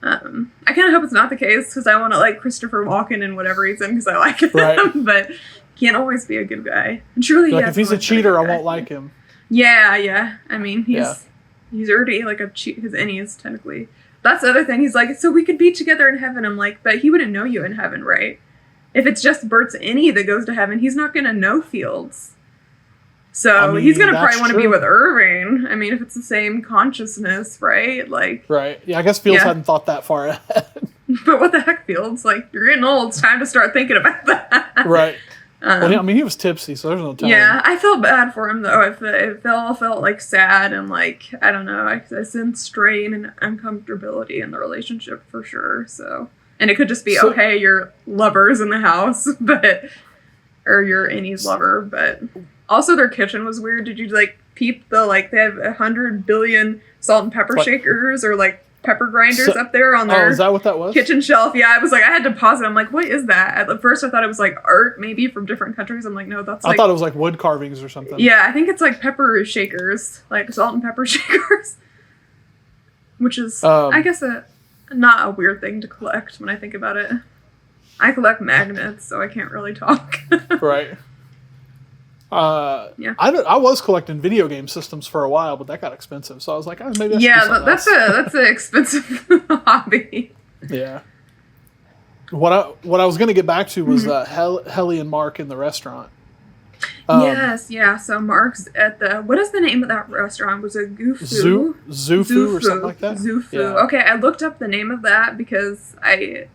I kind of hope it's not the case, because I want to like Christopher Walken in whatever he's in, because I like him. Right. But he can't always be a good guy. And truly,
like, if he's a cheater, I won't like him.
Yeah. I mean, he's already like a cheat. His Innie is technically. That's the other thing. He's like, so we could be together in heaven. I'm like, but he wouldn't know you in heaven, right? If it's just Bert's Innie that goes to heaven, he's not going to know Fields. So he's going to probably want to be with Irving. I mean, if it's the same consciousness, right? Like,
right. Yeah, I guess Fields hadn't thought that far ahead.
But what the heck, Fields? Like, you're getting old. It's time to start thinking about that.
Right. He was tipsy, so there's no telling.
Yeah, I felt bad for him, though. It all felt, like, sad and, like, I don't know. I sense strain and uncomfortability in the relationship for sure, so. And it could just be, hey, your lover's in the house, or your Innie's lover, but. Also, their kitchen was weird. Did you, like, peep the, like, they have 100 billion salt and pepper shakers or, like, pepper grinders up there on their
is that what that was?
kitchen shelf. Yeah, I was like, I had to pause it. I'm like, what is that? At first I thought it was like art maybe from different countries. I'm like, no, that's like...
I thought it was like wood carvings or something.
Yeah, I think it's like pepper shakers, like salt and pepper shakers. Which is, I guess, not a weird thing to collect when I think about it. I collect magnets, so I can't really talk.
Right.
Yeah.
I was collecting video game systems for a while, but that got expensive. So I was like, oh, maybe I should do something
that's an expensive hobby.
Yeah. What I was going to get back to was Helly and Mark in the restaurant.
Yes, yeah. So Mark's at the... What is the name of that restaurant? Was it Gufu?
Zufu or something like that?
Zufu.
Yeah.
Okay, I looked up the name of that because it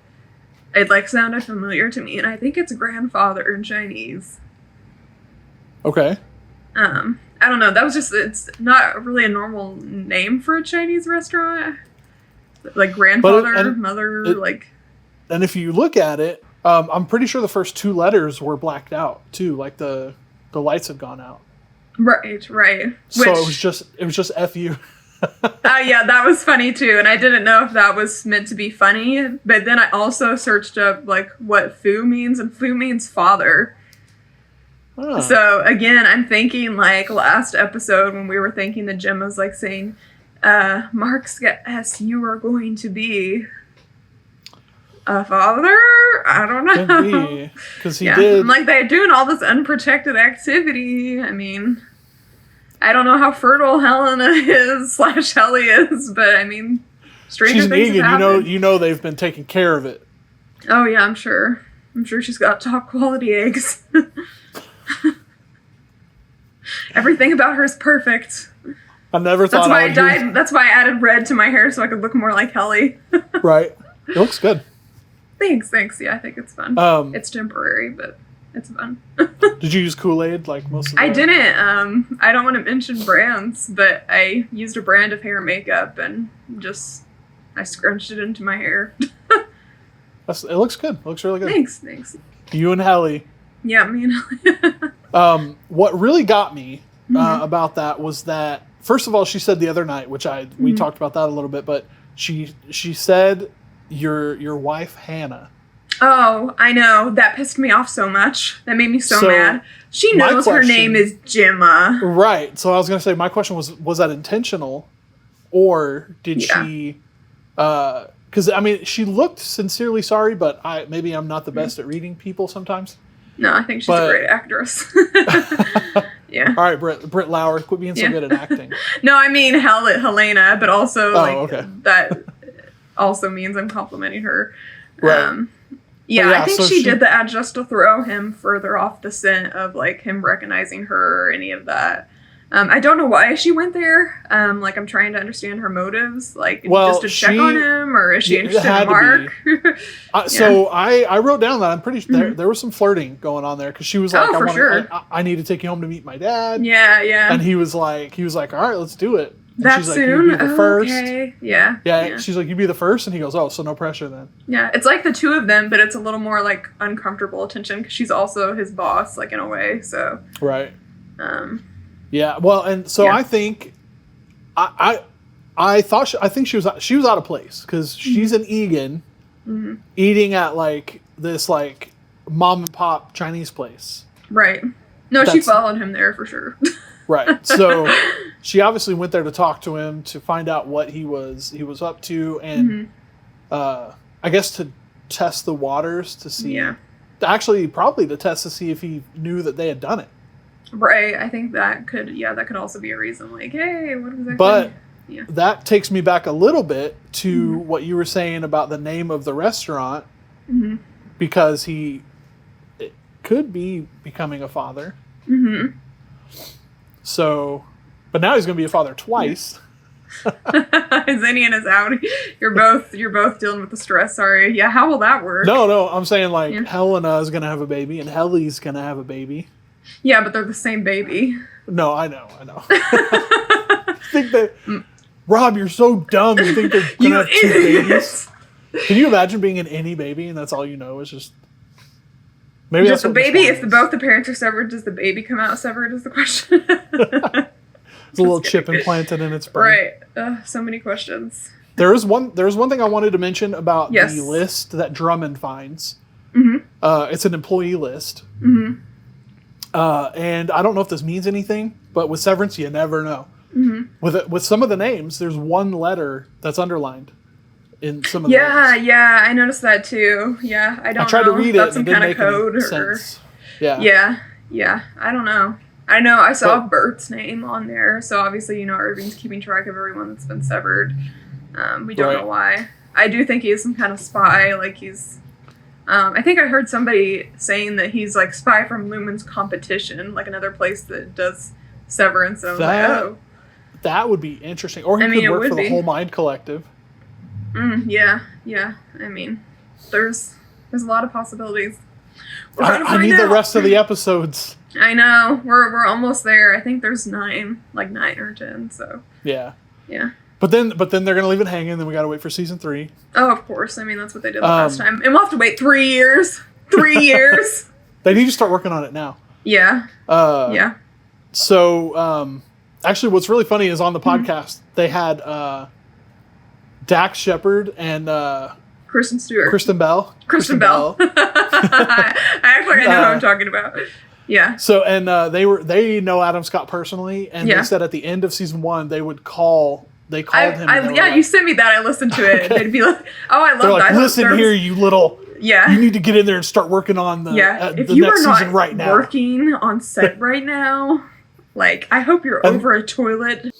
like sounded familiar to me, and I think it's grandfather in Chinese.
Okay.
I don't know. That was just... It's not really a normal name for a Chinese restaurant. Like grandfather, mother, like...
And if you look at it, I'm pretty sure the first 2 letters were blacked out too. Like the lights had gone out.
Right.
So it was just F-U.
Yeah, that was funny too. And I didn't know if that was meant to be funny. But then I also searched up like what fu means, and fu means father. Huh. So again, I'm thinking like last episode when we were thinking the gym was like saying, Mark's guess you are going to be a father? I don't know.
Could be. Because he did.
I'm like, they're doing all this unprotected activity. I mean, I don't know how fertile Helena is / Helly is, but I mean, stranger
she's
things
Eagan.
have happened.
You know they've been taking care of it.
Oh yeah, I'm sure. I'm sure she's got top quality eggs. Everything about her is perfect.
I never thought
That's why I added red to my hair so I could look more like Helly.
Right. It looks good.
Thanks. Yeah, I think it's fun. It's temporary, but it's fun.
Did you use Kool-Aid like most of the...
I didn't. I don't want to mention brands, but I used a brand of hair makeup and I scrunched it into my hair.
It looks good. It looks really good.
Thanks.
You and Helly.
Yeah, me and Helly.
What really got me about that was that, first of all, she said the other night, which we talked about that a little bit, but she said your wife Hannah.
Oh, I know. That pissed me off so much. That made me so mad. She knows her name is Gemma. Right.
So I was going to say, my question was that intentional, or did she? Because I mean, she looked sincerely sorry, but maybe I'm not the best at reading people sometimes.
No, I think she's a great actress. Yeah.
All right, Britt Lauer, quit being so good at acting.
No, I mean Helena, but also
okay.
That also means I'm complimenting her.
Right.
Yeah, I think she did that just to throw him further off the scent of like him recognizing her or any of that. I don't know why she went there. Like I'm trying to understand her motives, like just to check on him, or is she interested in Mark?
So I wrote down that I'm pretty sure there was some flirting going on there, because she was like, I need to take you home to meet my dad.
Yeah.
And he was like, all right, let's do it. And
that
she's
soon?
Like, you be the first.
Okay. Yeah.
She's like, you be the first, and he goes, oh, so no pressure then.
Yeah, it's like the two of them, but it's a little more like uncomfortable attention because she's also his boss, like in a way. So
right. Yeah. Well, and so I think I think she was out of place, because she's an Eagan eating at like this like mom and pop Chinese place.
Right. No, she followed him there for sure.
Right. So she obviously went there to talk to him, to find out what he was up to, and I guess to test the waters to see. Yeah. Actually, probably to test to see if he knew that they had done it.
Right. I think that could also be a reason. Like, hey, what exactly?
But that takes me back a little bit to what you were saying about the name of the restaurant, because it could be becoming a father. So, but now he's going to be a father twice.
His Innie and his Outie. You're both dealing with the stress. Sorry. Yeah. How will that work?
No. I'm saying like Helena is going to have a baby and Helly's going to have a baby.
Yeah, but they're the same baby.
No, I know. Think that Rob, you're so dumb. You think they're going to have two babies? Can you imagine being an Innie baby and that's all you know is just... Maybe
just the baby. If both the parents are severed, does the baby come out severed? Is the question.
It's a little chip implanted in its brain.
Right. So many questions.
There's one thing I wanted to mention about the list that Drummond finds. It's an employee list. And I don't know if this means anything, but with Severance, you never know. With some of the names, there's one letter that's underlined in some of the names.
Yeah, I noticed that too. Yeah, I don't know.
I tried to read it,
that's some
and it didn't
kind of
make
code
any
or
sense. Yeah.
Yeah, I don't know. I know I saw Bert's name on there, so obviously, Irving's keeping track of everyone that's been severed. We don't know why. I do think he is some kind of spy, like he's... I think I heard somebody saying that he's like spy from Lumon's competition, like another place that does Severance. And I was like, oh.
That would be interesting. Or he could work for the Whole Mind Collective.
Yeah. I mean, there's a lot of possibilities.
I need the rest of the episodes.
I know. We're almost there. I think there's 9 or 10. So
yeah.
But
then they're gonna leave it hanging. Then we gotta wait for season 3.
Oh, of course. I mean, that's what they did the last time, and we'll have to wait 3 years. 3 years.
They need to start working on it now.
Yeah.
So, actually, what's really funny is on the podcast they had Dax Shepard and
Kristen Stewart.
Kristen Bell.
Kristen Bell. I know who I'm talking about. Yeah.
So, and they know Adam Scott personally, and they said at the end of season 1 they would call. They called him.
You sent me that. I listened to it. Okay. They'd be like, "Oh, I love that."
Listen here, you little.
Yeah.
You need to get in there and start working on the
if
the
you
next
are not
season right now.
Working on set right now, like I hope you're over a toilet,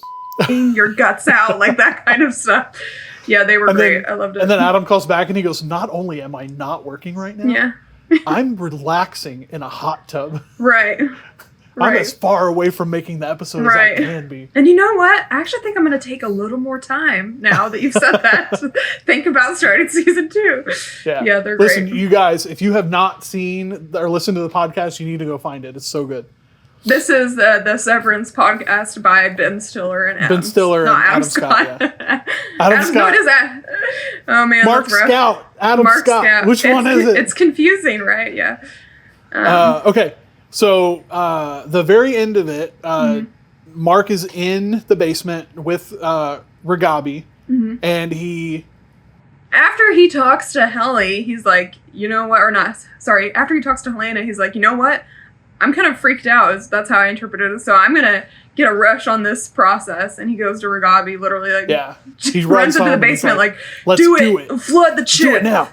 your guts out, like that kind of stuff. Yeah, they were great. I loved it.
And then Adam calls back and he goes, "Not only am I not working right now, I'm relaxing in a hot tub.
Right.
I'm as far away from making the episode as I can be."
And you know what? I actually think I'm going to take a little more time now that you've said that to think about starting season 2. Yeah, they're great.
Listen, you guys, if you have not seen or listened to the podcast, you need to go find it. It's so good.
This is the Severance podcast by Ben Stiller and Adam.
Ben Stiller and Adam Scott. Adam Scott.
What is that? Oh man,
Mark Scout. Adam Scott. Which one is it?
It's confusing, right? Yeah.
Okay. So the very end of it, Mark is in the basement with Ragabi, and
after he talks to Helly, he's like, you know what, or not, sorry, after he talks to Helena, he's like, you know what, I'm kind of freaked out, that's how I interpreted it, so I'm going to get a rush on this process, and he goes to Ragabi, literally, like,
he
runs into the basement, like, do it, flood the chip.
Do it now.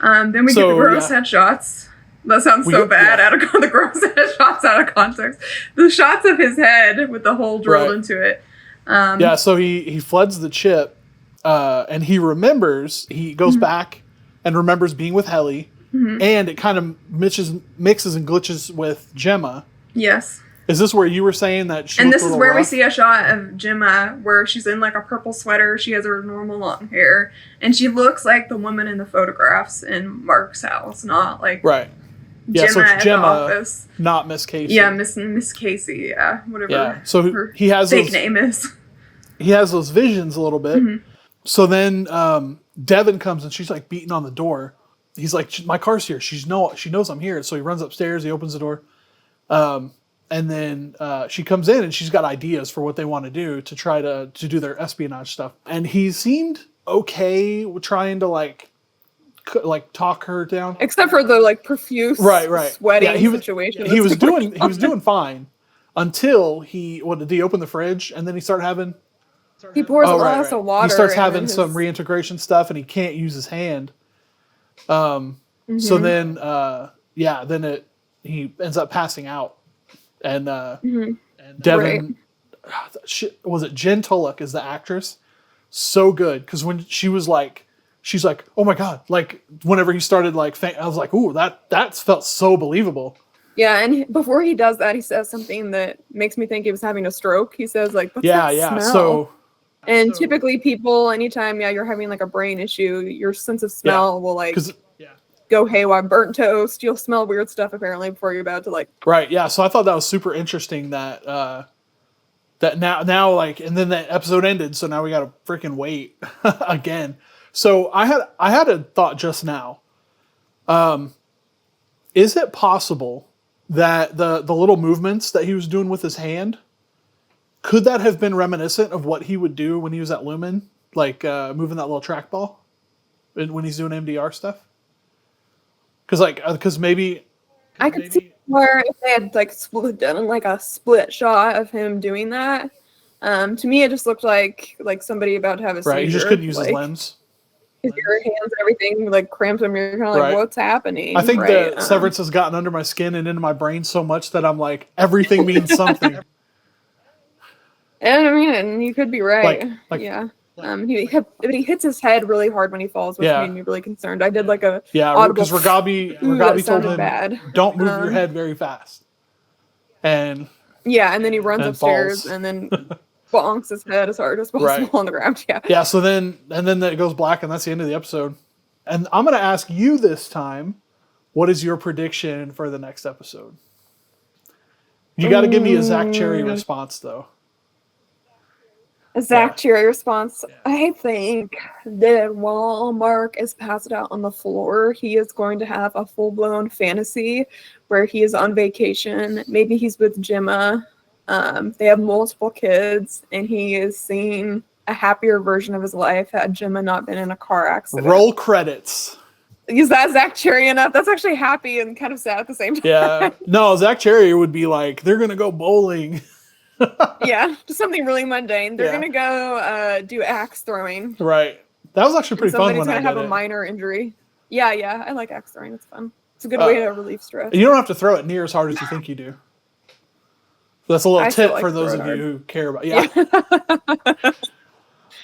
Then we get the gross headshots. That sounds so bad. Out of the gross shots out of context. The shots of his head with the hole drilled into it.
So he floods the chip, and he remembers. He goes back and remembers being with Helly, and it kind of mixes and glitches with Gemma.
Yes.
Is this where you were saying that?
And this is where we see a shot of Gemma where she's in like a purple sweater. She has her normal long hair, and she looks like the woman in the photographs in Mark's house, not like
Yeah,
Gemma
so it's Gemma,
office.
Not Miss Casey.
Yeah, Miss Casey. Yeah, whatever.
Yeah, so
her
he has
fake name is.
He has those visions a little bit. So then Devin comes and she's like beating on the door. He's like, "My car's here." She knows I'm here. So he runs upstairs. He opens the door, and then she comes in and she's got ideas for what they want to do to try to do their espionage stuff. And he seemed okay with trying to like talk her down,
except for the like profuse sweating situation.
He was doing fine until he opened the fridge and then he started having
he pours a glass of water.
He starts having some reintegration stuff and he can't use his hand. So then he ends up passing out and Devin was it Jen Tulloch is the actress, so good because when she's like, "Oh my god!" Like whenever he started like, I was like, "Ooh, that felt so believable."
Yeah, and before he does that, he says something that makes me think he was having a stroke. He says like, "What's that smell?" And typically people, anytime you're having like a brain issue, your sense of smell will like go haywire. Burnt toast, you'll smell weird stuff apparently before you're about to like.
Right. Yeah. So I thought that was super interesting that that now like, and then that episode ended, so now we got to freaking wait again. So I had a thought just now. Is it possible that the little movements that he was doing with his hand could that have been reminiscent of what he would do when he was at Lumon, like moving that little trackball when he's doing MDR stuff? Because maybe
I could see where if they had like done like a split shot of him doing that. To me, it just looked like somebody about to have a seizure.
Right, he just couldn't use his limbs.
Your hands and everything like cramped him. You're kind of like, what's happening?
I think the Severance has gotten under my skin and into my brain so much that I'm like, everything means something.
And I mean, you could be right. Yeah. He hits his head really hard when he falls, which made me really concerned. I did like a
because Ragabi told him,
bad.
Don't move your head very fast. And
and then he runs upstairs and then bonks his head as hard as possible on the ground. Yeah.
So then it goes black, and that's the end of the episode. And I'm going to ask you this time, what is your prediction for the next episode? You got to give me a Zach Cherry response, though.
A Zach Cherry response. I think that while Mark is passed out on the floor, he is going to have a full-blown fantasy where he is on vacation. Maybe he's with Gemma. They have multiple kids, and he is seeing a happier version of his life had Gemma not been in a car accident.
Roll credits.
Is that Zach Cherry enough? That's actually happy and kind of sad at the same time.
Yeah. No, Zach Cherry would be like, they're going to go bowling.
Just something really mundane. They're gonna go do axe throwing.
Right. That was actually pretty fun.
Somebody's gonna have a minor injury. Yeah, I like axe throwing. It's fun. It's a good way to relieve stress.
You don't have to throw it near as hard as you think you do. That's a little tip for those of you who care about. Yeah.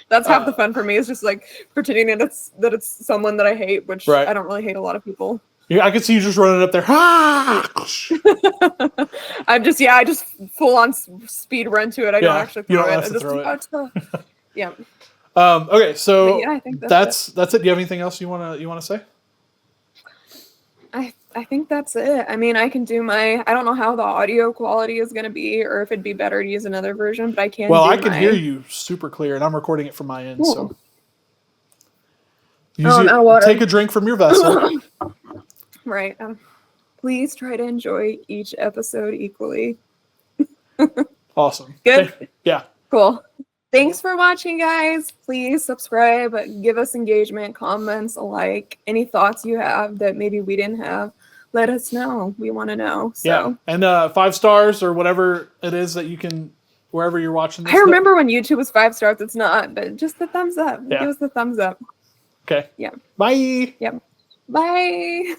That's half the fun for me. Is just like pretending that it's someone that I hate, which I don't really hate a lot of people.
Yeah, I could see you just running up there. I
just full on speed run to it. I don't actually throw it.
You don't have to throw it.
Yeah.
Okay, so
I think
that's it. Do you have anything else you wanna say?
I think that's it. I mean, I can do I don't know how the audio quality is gonna be, or if it'd be better to use another version, but I can.
Well, I can hear you super clear, and I'm recording it from my end. Cool. So take a drink from your vessel.
Right. Please try to enjoy each episode equally.
Awesome.
Good?
Yeah.
Cool. Thanks for watching, guys. Please subscribe, give us engagement, comments, a like. Any thoughts you have that maybe we didn't have, let us know. We want to know. So.
Yeah. And 5 stars or whatever it is that you can, wherever you're watching this.
I remember when YouTube was 5 stars. It's not, but just the thumbs up.
Yeah.
Give us the thumbs up.
Okay.
Yeah.
Bye.
Yep. Bye.